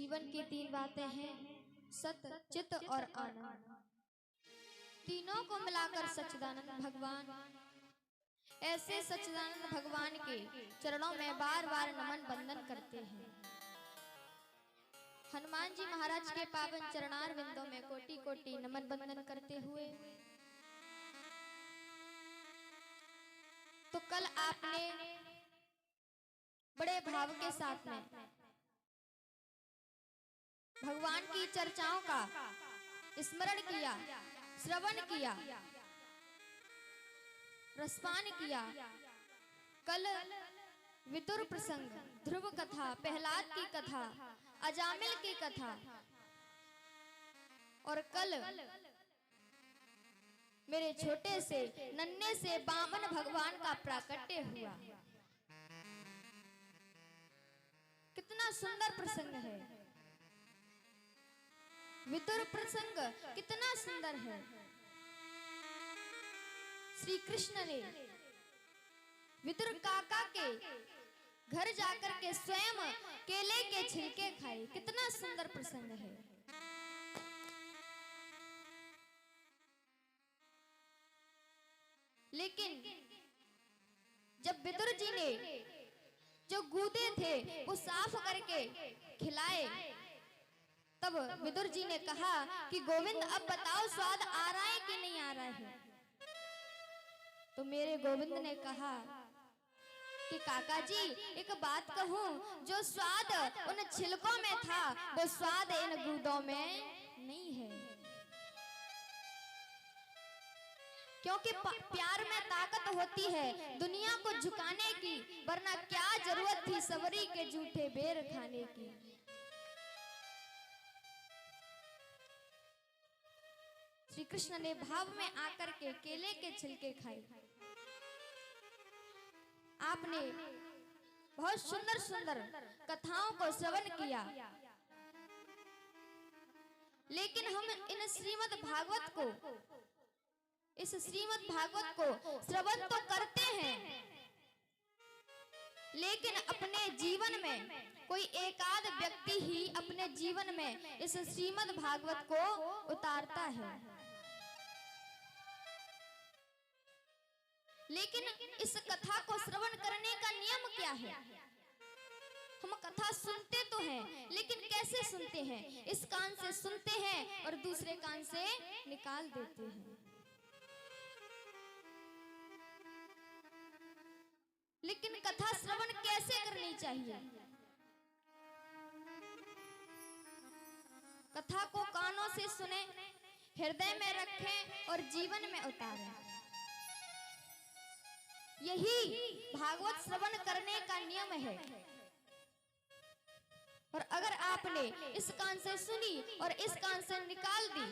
जीवन की तीन बातें हैं, सत, चित और आनंद। तीनों को मिलाकर सच्चिदानंद भगवान। ऐसे सच्चिदानंद भगवान के चरणों में बार बार नमन बंदन करते हैं। हनुमान जी महाराज के पावन चरणार बिंदों में कोटि कोटि नमन बंदन करते हुए तो कल आपने बड़े भाव के साथ में भगवान की चर्चाओं का स्मरण किया, श्रवण किया, रसपान किया। कल विदुर प्रसंग, ध्रुव कथा, प्रहलाद की कथा, अजामिल की कथा और कल मेरे छोटे से नन्हे से बामन भगवान का प्राकट्य हुआ। कितना सुंदर प्रसंग है, विदुर प्रसंग कितना सुंदर है। श्री कृष्ण ने विदुर काका के घर जाकर के स्वयं केले के छिलके खाए। कितना सुंदर प्रसंग है। लेकिन जब विदुर जी ने जो गूदे थे वो साफ करके खिलाए, तब विदुर जी ने कहा कि गोविंद अब बताओ स्वाद आ रहा है कि नहीं आ रहा है। तो मेरे गोविंद ने कहा कि काका जी एक बात कहूं, जो स्वाद उन छिलकों में था वो स्वाद इन गूदों में नहीं है। क्योंकि प्यार में ताकत होती है दुनिया को झुकाने की, वरना क्या जरूरत थी सबरी के जूठे बेर खाने की। श्री कृष्ण ने भाव में आकर के केले के छिलके खाए। आपने बहुत सुंदर सुंदर कथाओं को श्रवण किया, लेकिन हम इन श्रीमद् भागवत को, इस श्रीमद् भागवत को श्रवण तो करते हैं, लेकिन अपने जीवन में कोई एकाध व्यक्ति ही अपने जीवन में इस श्रीमद् भागवत को उतारता है। लेकिन इस कथा को श्रवण करने का नियम क्या है? हम कथा सुनते तो हैं, लेकिन कैसे सुनते हैं? इस कान से सुनते हैं और दूसरे कान से निकाल देते हैं। लेकिन कथा श्रवण कैसे करनी चाहिए? कथा को कानों से सुने, हृदय में रखें और जीवन में उतारें। यही भागवत श्रवण करने का नियम है। और अगर आपने इस कान से सुनी और इस कान से निकाल दी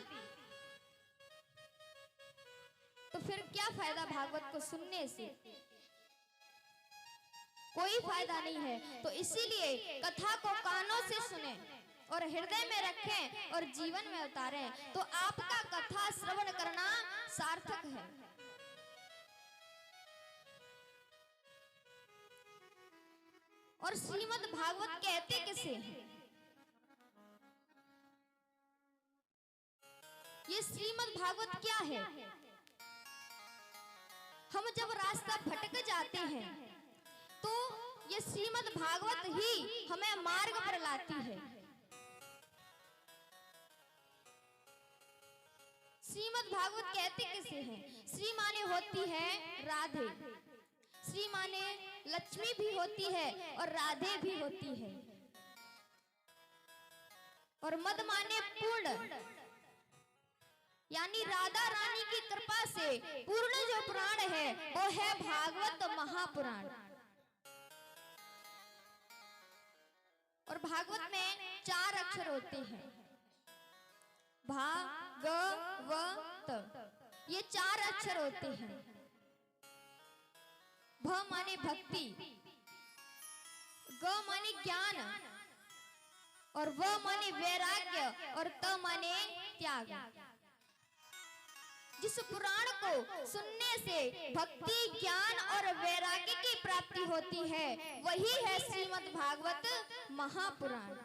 तो फिर क्या फायदा भागवत को सुनने से? कोई फायदा नहीं है। तो इसीलिए कथा को कानों से सुने और हृदय में रखें और जीवन में उतारें, तो आपका कथा श्रवण करना सार्थक है। और श्रीमद् भागवत कहते किसे हैं? ये श्रीमद् भागवत क्या है? हम जब रास्ता भटक जाते हैं तो ये श्रीमद् भागवत ही हमें मार्ग पर लाती है। श्रीमद् भागवत कहते किसे हैं? श्री माने होती है राधे, श्री माने लक्ष्मी भी होती है और राधे भी होती है, और मद माने पूर्ण, यानी राधा रानी की कृपा से पूर्ण जो पुराण है वो है भागवत महापुराण। और भागवत में 4 अक्षर होते हैं, भागवत, ये 4 अक्षर होते हैं। भ माने भक्ति, ग माने ज्ञान, और व माने वैराग्य, और त माने त्याग। जिस पुराण को सुनने से भक्ति, ज्ञान और वैराग्य की प्राप्ति होती है, वही है श्रीमद् भागवत महापुराण।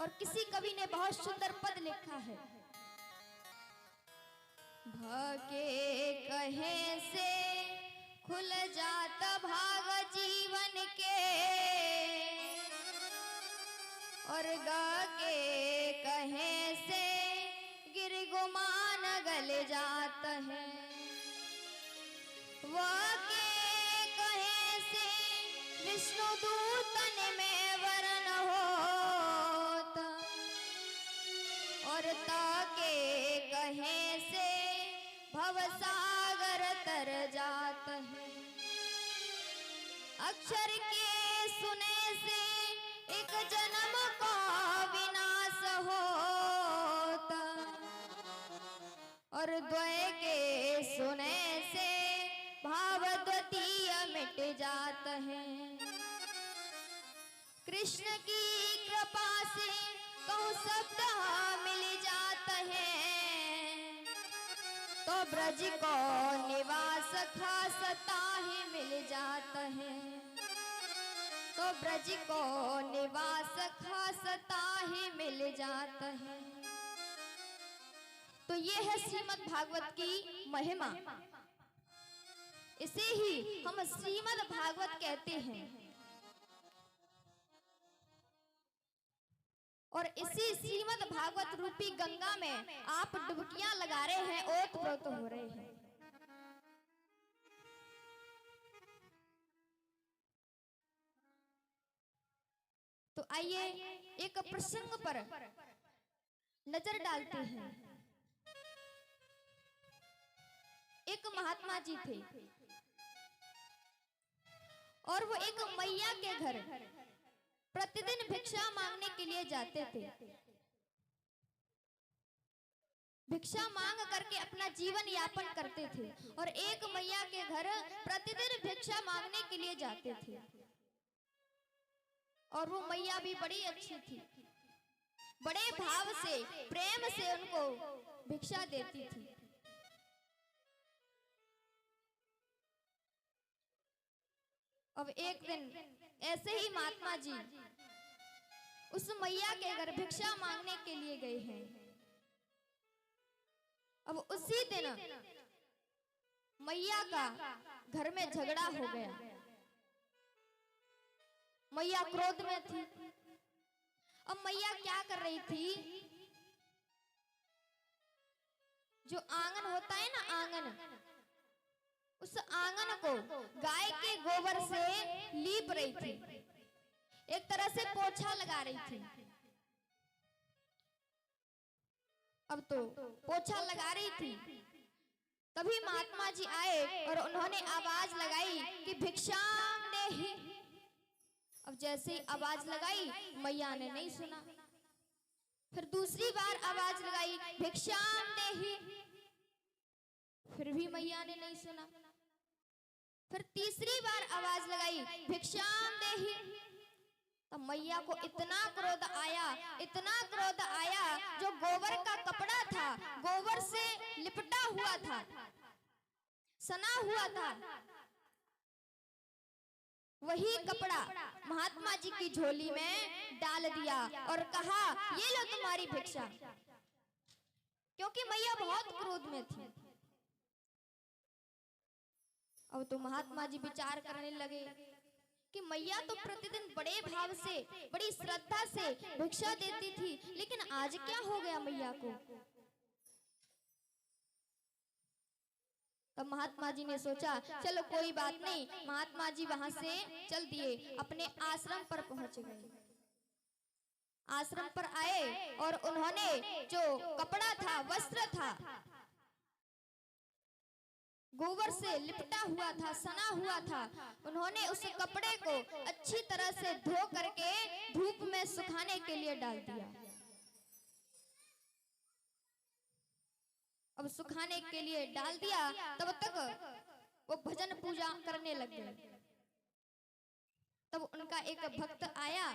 और किसी कवि ने बहुत सुंदर पद लिखा है, भागे कहे से खुल जात भाग जीवन के, और गा के कहे से गिर गुमान गल जात है, वाके कहे से विष्णु दूतन में वरण होत, और ताके कहे से भव सागर तर जात है, अक्षर के सुने से एक जन्म का विनाश होता, और द्वय के सुने से भाव द्वितीय मिट जात है, कृष्ण की कृपा से कहूँ शब्द मिल जात है, तो ब्रज को निवास खासता ही मिल जात है, तो ब्रज को निवास खासता ही मिल जात है। तो ये है श्रीमद् भागवत की महिमा, इसे ही हम श्रीमद् भागवत कहते हैं। और इसी श्रीमद् भागवत रूपी गंगा में आप डुबकियां लगा रहे हैं, ओत-प्रोत हो रहे हैं। तो आइए एक प्रसंग पर नजर डालते हैं। एक महात्मा जी थे और वो एक मैया के घर प्रतिदिन भिक्षा मांगने के लिए जाते थे। भिक्षा मांग करके अपना जीवन यापन करते थे और एक मैया के घर प्रतिदिन भिक्षा मांगने के लिए जाते थे। और वो मैया भी बड़ी अच्छी थी, बड़े भाव से प्रेम से उनको भिक्षा देती थी। अब एक दिन ऐसे ही महात्मा जी उस मैया के घर भिक्षा मांगने के लिए गए हैं। अब उसी दिन मैया का घर में झगड़ा हो गया। मैया क्रोध में थी। अब मैया क्या कर रही थी, जो आंगन होता है ना, आंगन, उस आंगन को गाय के गोबर से लीप रही थी, एक तरह से पोछा लगा रही थी। अब तो पोछा लगा रही थी, तभी महात्मा जी आए और उन्होंने आवाज लगाई कि भिक्षाम देहि। अब जैसे ही आवाज लगाई मैया ने नहीं सुना। फिर दूसरी बार आवाज लगाई भिक्षाम देहि, फिर भी मैया ने नहीं सुना। फिर तीसरी बार आवाज लगाई भिक्षाम देहि। तब मैया को इतना क्रोध आया, इतना क्रोध आया, जो गोबर का कपड़ा था, गोबर से लिपटा हुआ था, सना हुआ था, वही कपड़ा महात्मा जी की झोली में डाल दिया और कहा ये लो तुम्हारी भिक्षा। क्योंकि मैया बहुत क्रोध में थी। अब तो महात्मा जी विचार करने लगे कि मैया तो प्रतिदिन बड़े भाव से, बड़ी श्रद्धा से भिक्षा देती थी, लेकिन आज क्या हो गया मैया को। तब महात्मा जी ने सोचा चलो कोई बात नहीं। महात्मा जी वहां से चल दिए, अपने आश्रम पर पहुंच गए। आश्रम पर आए और उन्होंने जो कपड़ा था, वस्त्र था, गोबर से लिपटा हुआ था, सना हुआ था, उन्होंने उस कपड़े को अच्छी तरह से धो करके धूप में सुखाने के लिए डाल दिया। अब सुखाने के लिए डाल दिया, तब तक वो भजन पूजा करने लग गए। तब उनका एक भक्त आया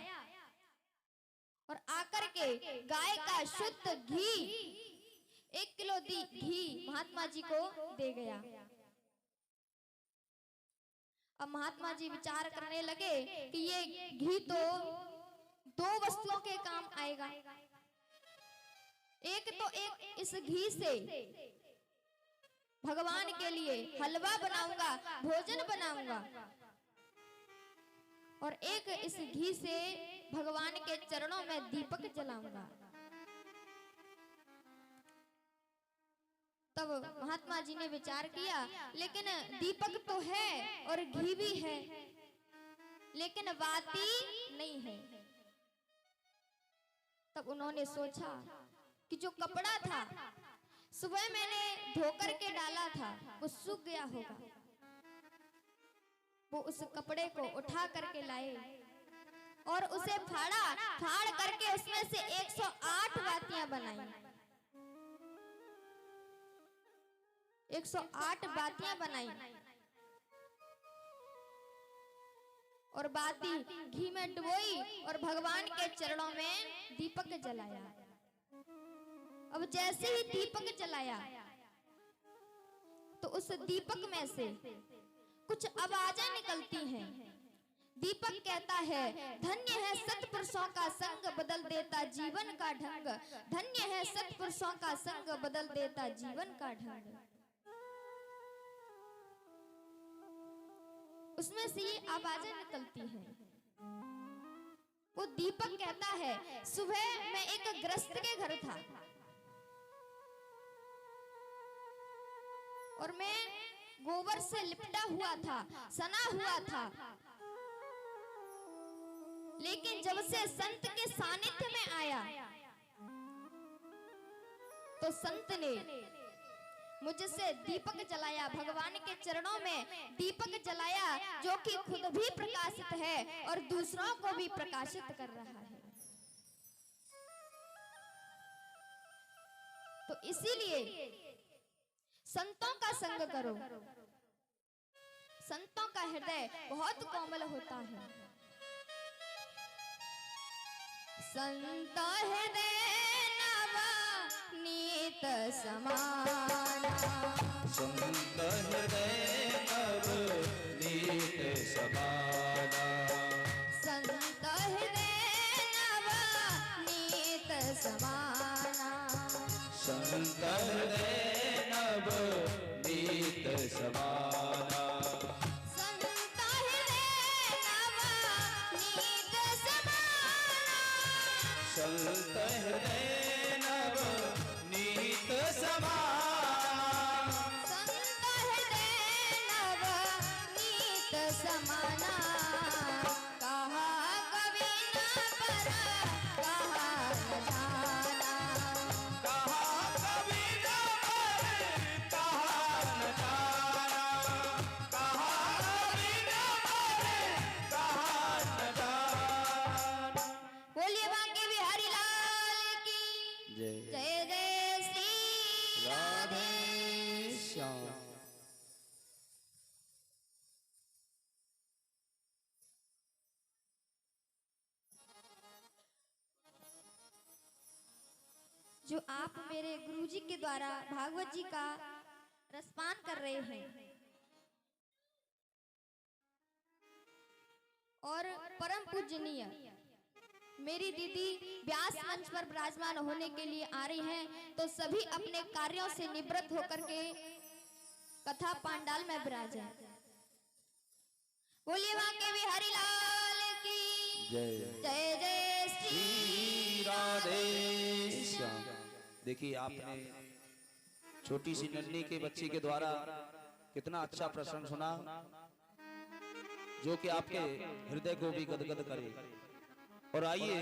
और आकर के गाय का शुद्ध घी, 1 किलो घी महात्मा जी को दे गया। अब महात्मा जी विचार करने लगे कि ये घी तो दो वस्तुओं के काम आएगा। एक तो एक इस घी से भगवान के लिए हलवा बनाऊंगा, भोजन बनाऊंगा, और एक इस घी से भगवान के चरणों में दीपक जलाऊंगा। तब महात्मा जी ने विचार किया, लेकिन दीपक तो है और घी भी है, लेकिन बाती नहीं है। तब उन्होंने सोचा कि जो कपड़ा था सुबह मैंने धोकर के डाला था वो सूख गया होगा। वो उस कपड़े को उठा करके लाए और उसे फाड़ करके उसमें से 108 बातियां बनाई। 108 बातियां बनाई और बाती घी में डुबोई और भगवान के चरणों में दीपक जलाया। अब जैसे ही दीपक जलाया तो उस दीपक में से कुछ आवाजें निकलती हैं। दीपक कहता है, धन्य है सत्पुरुषों का संग बदल देता जीवन का ढंग, धन्य है सत्पुरुषों का संग बदल देता जीवन का ढंग। उसमें से ये आवाजें निकलती हैं। वो दीपक कहता है, सुबह मैं एक गृहस्थ के घर था और मैं गोबर से लिपटा हुआ था, सना हुआ था, लेकिन जब से संत के सानिध्य में आया तो संत ने मुझसे दीपक जलाया, भगवान के चरणों में दीपक जलाया, जो कि खुद भी प्रकाशित है और दूसरों को भी प्रकाशित कर रहा है। तो इसीलिए संतों का संग करो। संतों का हृदय बहुत कोमल होता है। संत हृदय नवनीत समाना, संत हृदय नवनीत समाना, संत हृदय नवनीत समाना, संत हृदय नवनीत समाना, संत हृदय नवनीत समाना, संत हृदय नवनीत समाना, संत हृदय नवनीत समाना। कहा कवि न पर कहा न जाना, कहा कवि न पर कहा न जाना, कहा कवि न पर कहा न जाना। बोलिए बांके बिहारी लाल की जय जय। जय श्री राधे श्याम। जो आप मेरे गुरुजी के द्वारा भागवत जी का रसपान कर रहे हैं और परम पूजनीय मेरी दीदी व्यास मंच पर विराजमान होने के लिए आ रही हैं, तो सभी अपने कार्यों से निवृत्त होकर के कथा पांडाल में विराजे। बोलिए बांके बिहारी लाल की जय जय। जय श्री श्री राधे श्याम। देखिए आपने छोटी सी नन्ही के बच्ची के द्वारा कितना अच्छा प्रसंग सुना, जो कि आपके हृदय को भी गदगद करे। और आइए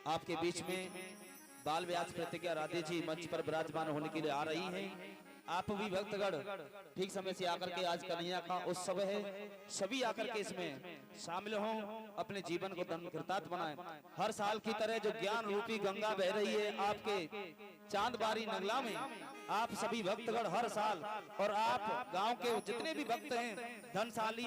आपके बीच में बाल व्यास प्रतिज्ञा राधे जी मंच पर विराजमान होने के लिए आ रही हैं। आप भी भक्तगण ठीक समय से आकर के, आज कन्हैया का उत्सव है, सभी आकर के इसमें शामिल हों, अपने जीवन को धन्य कृतार्थ बनाएं। हर साल की तरह जो ज्ञान रूपी गंगा बह रही है आपके चांदबारी नगला में, आप सभी भक्तगण हर साल, और आप गांव के जितने भी भक्त हैं, धनशाली